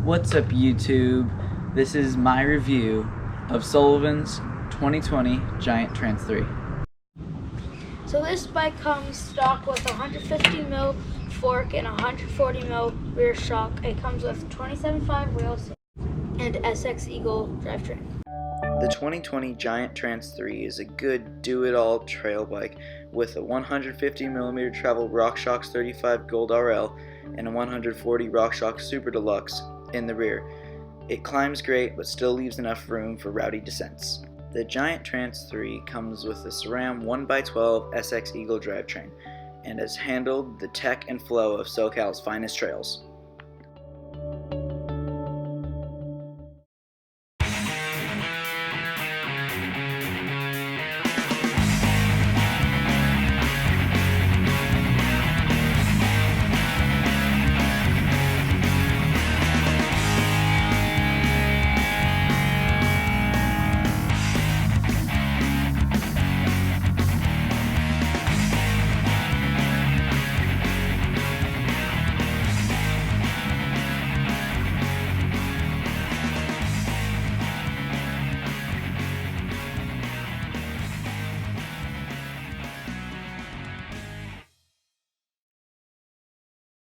What's up, YouTube? This is my review of Sullivan's 2020 Giant Trance 3. So this bike comes stock with a 150mm fork and a 140mm rear shock. It comes with 27.5 wheels and SX Eagle drivetrain. The 2020 Giant Trance 3 is a good do-it-all trail bike with a 150mm travel RockShox 35 Gold RL and a 140 RockShox Super Deluxe in the rear. It climbs great but still leaves enough room for rowdy descents. The Giant Trance 3 comes with the SRAM 1x12 SX Eagle drivetrain and has handled the tech and flow of SoCal's finest trails.